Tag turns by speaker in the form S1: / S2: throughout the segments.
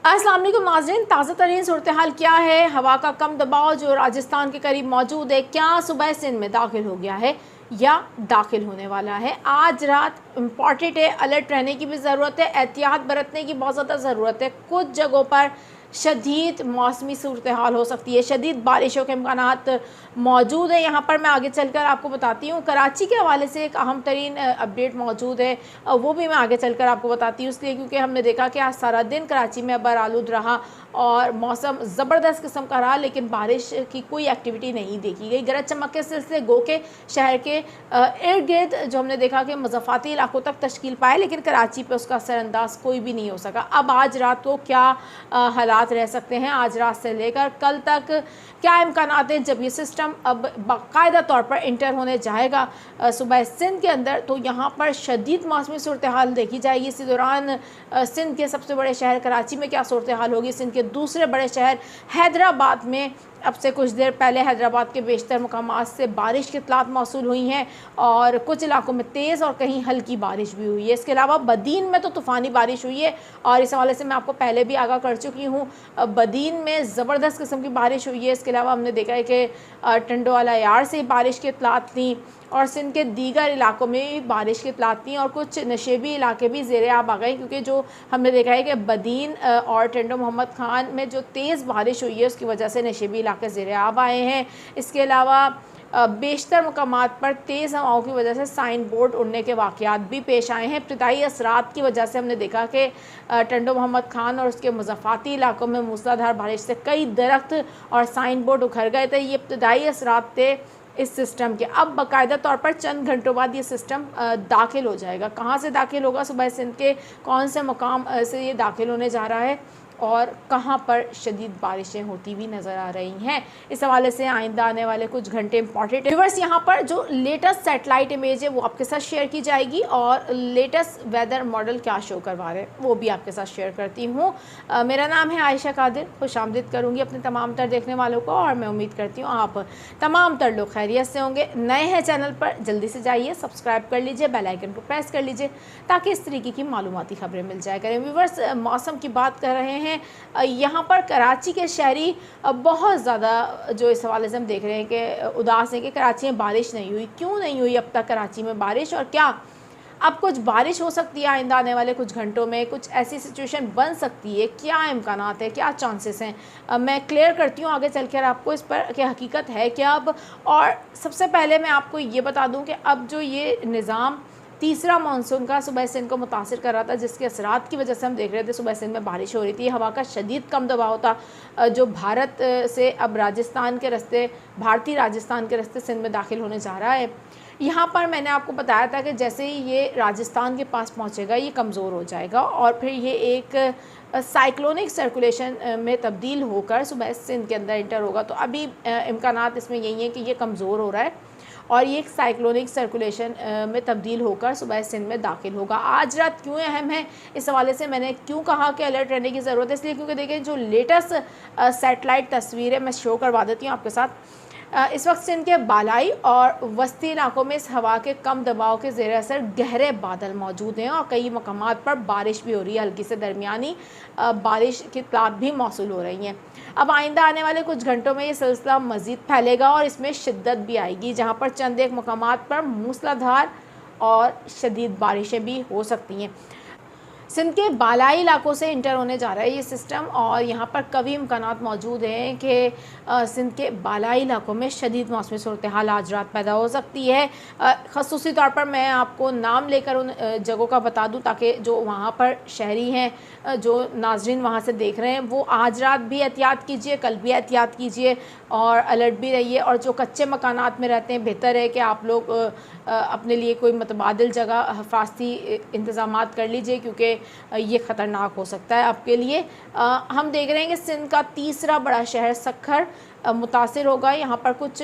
S1: अस्सलाम वालेकुम नाज़रीन, ताज़ा तरीन सूरत हाल क्या है। हवा का कम दबाव जो राजस्थान के करीब मौजूद है, क्या सुबह सिंध में दाखिल हो गया है या दाखिल होने वाला है। आज रात इम्पॉर्टेंट है, अलर्ट रहने की भी ज़रूरत है, एहतियात बरतने की बहुत ज़्यादा ज़रूरत है। कुछ जगहों पर शदीद मौसमी सूरत हाल हो सकती है, शदीद बारिशों के इम्कानात मौजूद है। यहाँ पर मैं आगे चलकर आपको बताती हूँ। कराची के हवाले से एक अहम तरीन अपडेट मौजूद है, वो भी मैं आगे चलकर आपको बताती हूँ, इसलिए क्योंकि हमने देखा कि आज सारा दिन कराची में अबर आलूद रहा और मौसम ज़बरदस्त किस्म का रहा, लेकिन बारिश की कोई एक्टिविटी नहीं देखी गई। गरज चमक के सिलसिले गो के शहर के इर्द गिर्द जो हमने देखा कि मज़ाफ़ाती इलाकों तक तश्कील पाए, लेकिन कराची पे उसका असरअंदाज कोई भी नहीं हो सका। अब आज रात को क्या हालात रह सकते हैं, आज रात से लेकर कल तक क्या इम्कानात हैं जब ये सिस्टम अब बाकायदा तौर पर इंटर होने जाएगा सुबह सिंध के अंदर, तो यहाँ पर शदीद मौसमी सूरत हाल देखी जाएगी। इसी दौरान सिंध के सबसे बड़े शहर कराची में क्या सूरत हाल होगी, सिंध के दूसरे बड़े शहर हैदराबाद में अब से कुछ देर पहले हैदराबाद के बेशतर मुकामात से बारिश की इत्तलात मौसूल हुई हैं और कुछ इलाकों में तेज़ और कहीं हल्की बारिश भी हुई है। इसके अलावा बदीन में तो तूफ़ानी बारिश हुई है और इस हवाले से मैं आपको पहले भी आगाह कर चुकी हूँ। बदीन में ज़बरदस्त किस्म की बारिश हुई है। इसके अलावा हमने देखा है कि टंडोवाला यार से बारिश की इत्तलात थी और सिंध के दीगर इलाकों में भी बारिश की इत्तलात थी और कुछ नशेबी इलाके भी ज़ेरे आब आ गए, क्योंकि जो हमने देखा है कि बदीन और टंडो मोहम्मद खान में जो तेज़ बारिश हुई है उसकी वजह से नशेबी इलाके ज़ेरे आब आए हैं। इसके अलावा बेशतर मकामात पर तेज़ हवाओं की वजह से साइन बोर्ड उड़ने के वाक़यात भी पेश आए हैं। इब्तदाई असरात की वजह से हमने देखा कि टंडो मोहम्मद खान और उसके मुज़ाफ़ाती इलाकों में मूसलाधार बारिश से कई दरख्त और साइन बोर्ड उखड़ गए थे। ये इब्तदाई असरात थे इस सिस्टम के। अब बाकायदा तौर पर चंद घंटों बाद ये सिस्टम दाखिल हो जाएगा। कहाँ से दाखिल होगा, सुबह सिंध के कौन से मुकाम से ये दाखिल होने जा रहा है और कहाँ पर शदीद बारिशें होती हुई नज़र आ रही हैं, इस हवाले से आइंदा आने वाले कुछ घंटे इंपॉर्टेंट व्यूअर्स। यहाँ पर जो लेटेस्ट सैटेलाइट इमेज है वो आपके साथ शेयर की जाएगी और लेटेस्ट वेदर मॉडल क्या शो करवा रहे हैं वो भी आपके साथ शेयर करती हूँ। मेरा नाम है आयशा कादिर, खुशामदीद करूँगी अपने तमाम तर देखने वालों को और मैं उम्मीद करती हूँ आप तमाम तर लोग खैरियत से होंगे। नए हैं चैनल पर, जल्दी से जाइए सब्सक्राइब कर लीजिए, बेल आइकन को प्रेस कर लीजिए ताकि इस तरीके की मालूमाती खबरें मिल जाया करें। व्यूअर्स, मौसम की बात कर रहे हैं, यहाँ पर कराची के शहरी बहुत ज़्यादा जो इस हवाले से हम देख रहे हैं कि उदास हैं कि कराची में बारिश नहीं हुई। क्यों नहीं हुई अब तक कराची में बारिश, और क्या अब कुछ बारिश हो सकती है आइंदा आने वाले कुछ घंटों में, कुछ ऐसी सिचुएशन बन सकती है, क्या इम्कानात है, क्या चांसेस हैं, मैं क्लियर करती हूँ आगे चलकर आपको इस पर कि हकीकत है क्या अब। और सबसे पहले मैं आपको ये बता दूँ कि अब जो ये निज़ाम तीसरा मानसून का सुबह सिंध को मुतासिर कर रहा था, जिसके असरात की वजह से हम देख रहे थे सुबह सिंध में बारिश हो रही थी। हवा का शदीद कम दबाव था जो भारत से अब राजस्थान के रास्ते, भारतीय राजस्थान के रास्ते सिंध में दाखिल होने जा रहा है। यहाँ पर मैंने आपको बताया था कि जैसे ही ये राजस्थान के पास पहुँचेगा ये कमज़ोर हो जाएगा और फिर ये एक साइक्लोनिक सर्कुलेशन में तब्दील होकर सुबह सिंध के अंदर इंटर होगा। तो अभी इम्कानात इसमें यही है कि ये कमज़ोर हो रहा है और ये एक साइक्लोनिक सर्कुलेशन में तब्दील होकर सुबह सिंध में दाखिल होगा। आज रात क्यों अहम है, इस हवाले से मैंने क्यों कहा कि अलर्ट रहने की ज़रूरत है, इसलिए क्योंकि देखिए जो लेटेस्ट सैटेलाइट तस्वीरें मैं शो करवा देती हूँ आपके साथ। इस वक्त सिंध के बालाई और वस्ती इलाकों में इस हवा के कम दबाव के ज़ेर असर गहरे बादल मौजूद हैं और कई मकामात पर बारिश भी हो रही है, हल्की से दरमियानी बारिश की इत्तलात भी मौसूल हो रही हैं। अब आइंदा आने वाले कुछ घंटों में ये सिलसिला मज़ीद फैलेगा और इसमें शिद्दत भी आएगी, जहाँ पर चंद एक मकामात पर मूसलाधार और शदीद बारिशें भी हो सकती हैं। सिंध के बालाई इलाकों से इंटर होने जा रहा है ये सिस्टम और यहाँ पर कभी इम्कानात मौजूद हैं कि सिंध के बालाई इलाकों में शदीद मौसमी सूरत हाल आज रात पैदा हो सकती है। ख़ुसूसी तौर पर मैं आपको नाम लेकर उन जगहों का बता दूँ ताकि जो वहाँ पर शहरी हैं, जो नाजरीन वहाँ से देख रहे हैं, वो आज रात भी एहतियात कीजिए, कल भी एहतियात कीजिए और अलर्ट भी रहिए। और जो कच्चे मकानात में रहते हैं, बेहतर है कि आप लोग अपने लिए कोई मुतबादिल जगह हिफाजती इंतज़ामात कर लीजिए, क्योंकि ये ख़तरनाक हो सकता है आपके लिए। हम देख रहे हैं कि सिंध का तीसरा बड़ा शहर सक्खर मुतासिर होगा। यहाँ पर कुछ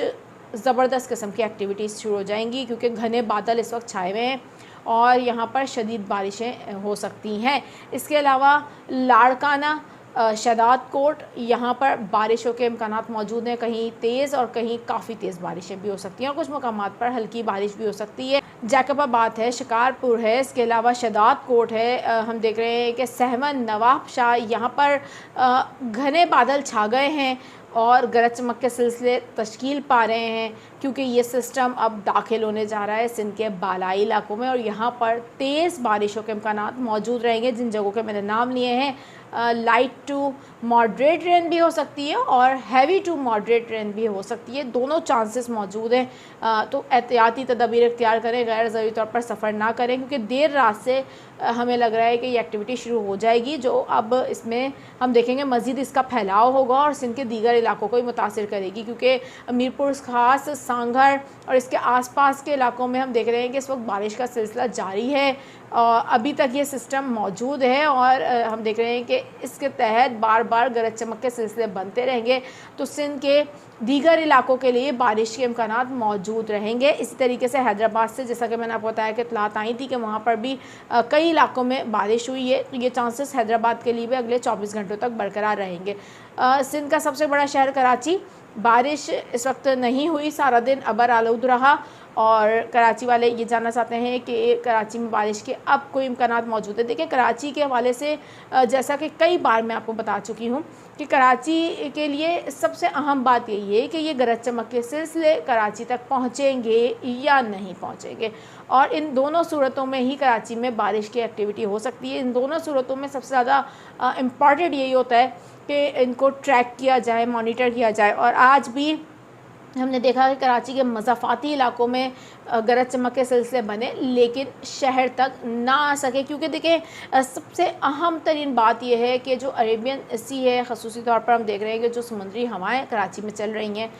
S1: ज़बरदस्त किस्म की एक्टिविटीज़ शुरू हो जाएंगी क्योंकि घने बादल इस वक्त छाए हुए हैं और यहाँ पर शदीद बारिशें हो सकती हैं। इसके अलावा लाड़काना शहदाद कोट, यहाँ पर बारिशों के इम्कानात मौजूद हैं। कहीं तेज़ और कहीं काफ़ी तेज़ बारिशें भी हो सकती हैं और कुछ मकामात पर हल्की बारिश भी हो सकती है। जैकबाबाद है, शिकारपुर है, इसके अलावा शहदाद कोट है। हम देख रहे हैं कि सहमन, नवाब शाह, यहाँ पर घने बादल छा गए हैं और गरज चमक के सिलसिले तश्कील पा रहे हैं, क्योंकि ये सिस्टम अब दाखिल होने जा रहा है सिंध के बालाई इलाकों में और यहाँ पर तेज़ बारिशों के इम्कानात मौजूद रहेंगे। जिन जगहों के मैंने नाम लिए हैं, लाइट टू मॉडरेट रेन भी हो सकती है और हैवी टू मॉडरेट रेन भी हो सकती है, दोनों चांसेस मौजूद हैं। तो एहतियाती तदबीर इख्तियार करें, गैर ज़रूरी तौर पर सफ़र ना करें, क्योंकि देर रात से हमें लग रहा है कि ये एक्टिविटी शुरू हो जाएगी, जो अब इसमें हम देखेंगे मज़ीद इसका फैलाव होगा और सिंध के दीगर इलाकों को भी मुतासिर करेगी, क्योंकि मीरपुर ख़ास, सांगड़ और इसके आसपास के इलाकों में हम देख रहे हैं कि इस वक्त बारिश का सिलसिला जारी है। अभी तक ये सिस्टम मौजूद है और हम देख रहे हैं कि इसके तहत बार बार गरज चमक के सिलसिले बनते रहेंगे, तो सिंध के दीगर इलाकों के लिए बारिश के इम्कानात मौजूद रहेंगे। इसी तरीके से हैदराबाद से, जैसा कि मैंने आपको बताया कि इत्तलात आई थी कि वहाँ पर भी कई इलाकों में बारिश हुई है, तो ये चांसेस हैदराबाद के लिए भी अगले 24 घंटों तक बरकरार रहेंगे। सिंध का सबसे बड़ा शहर कराची, बारिश इस वक्त नहीं हुई, सारा दिन अबर आलूद रहा और कराची वाले ये जानना चाहते हैं कि कराची में बारिश के अब कोई इम्कानात मौजूद है। देखिए, कराची के हवाले से जैसा कि कई बार मैं आपको बता चुकी हूँ कि कराची के लिए सबसे अहम बात यही है कि ये गरज चमक के सिलसिले कराची तक पहुँचेंगे या नहीं पहुँचेंगे, और इन दोनों सूरतों में ही कराची में बारिश की एक्टिविटी हो सकती है। इन दोनों सूरतों में सबसे ज़्यादा इम्पॉर्टेंट यही होता है कि इनको ट्रैक किया जाए, मॉनिटर किया जाए। और आज भी हमने देखा कि कराची के मज़ाफ़ाती इलाकों में गरज चमक के सिलसिले बने, लेकिन शहर तक ना आ सके, क्योंकि देखिए सबसे अहम तरीन बात यह है कि जो अरेबियन सी है, ख़ुसूसी तौर पर हम देख रहे हैं कि जो समुद्री हवाएं कराची में चल रही हैं,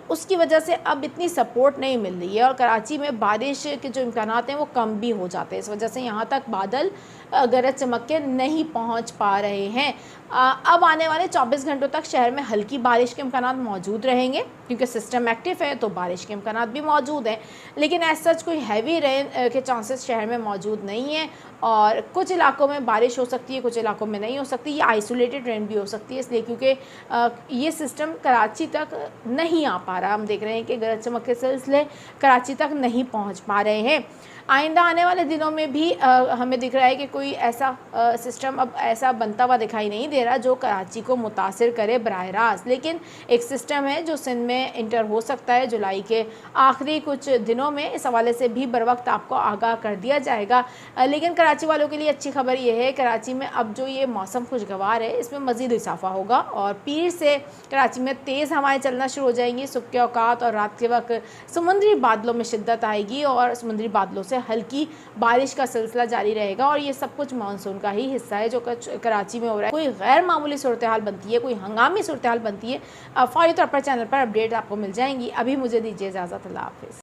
S1: उसकी वजह से अब इतनी सपोर्ट नहीं मिल रही है और कराची में बारिश के जो इम्कानात हैं वो कम भी हो जाते हैं। इस वजह से यहाँ तक बादल गरज चमक के नहीं पहुँच पा रहे हैं। अब आने वाले 24 घंटों तक शहर में हल्की बारिश के इम्कानात मौजूद रहेंगे, क्योंकि सिस्टम एक्टिव है तो बारिश के इम्कानात भी मौजूद हैं, लेकिन एज सच कोई हैवी रेन के चांसेस शहर में मौजूद नहीं है। और कुछ इलाकों में बारिश हो सकती है, कुछ इलाकों में नहीं हो सकती। ये आइसोलेटेड रेन भी हो सकती है, इसलिए क्योंकि ये सिस्टम कराची तक नहीं आ पा रहा। हम देख रहे हैं कि गरज चमक के सिलसिले कराची तक नहीं पहुंच पा रहे हैं। आइंदा आने वाले दिनों में भी हमें दिख रहा है कि कोई ऐसा सिस्टम अब ऐसा बनता हुआ दिखाई नहीं दे रहा जो कराची को मुतासिर करे बराह रास्त, लेकिन एक सिस्टम है जो सिंध में इंटर हो सकता है जुलाई के आखिरी कुछ दिनों में। इस हवाले से भी बर वक्त आपको आगाह कर दिया जाएगा। लेकिन कराची वालों के लिए अच्छी खबर यह है, कराची में अब जो ये मौसम खुशगवार है इसमें मज़ीद इजाफा होगा और पीर से कराची में तेज़ हवाएँ चलना शुरू हो जाएंगी। सुबह के औकात और रात के वक्त समुद्री बादलों में शिद्दत आएगी और समुद्री बादलों से हल्की बारिश का सिलसिला जारी रहेगा और ये सब कुछ मानसून का ही हिस्सा है जो कराची में हो रहा है। कोई गैर मामूली सूरत हाल बनती है, कोई हंगामी सूरत हाल बनती है, फौरी तौर पर चैनल पर अपडेट आपको मिल जाएंगी। अभी मुझे दीजिए इजाज़त, अल्लाह हाफ़िज़।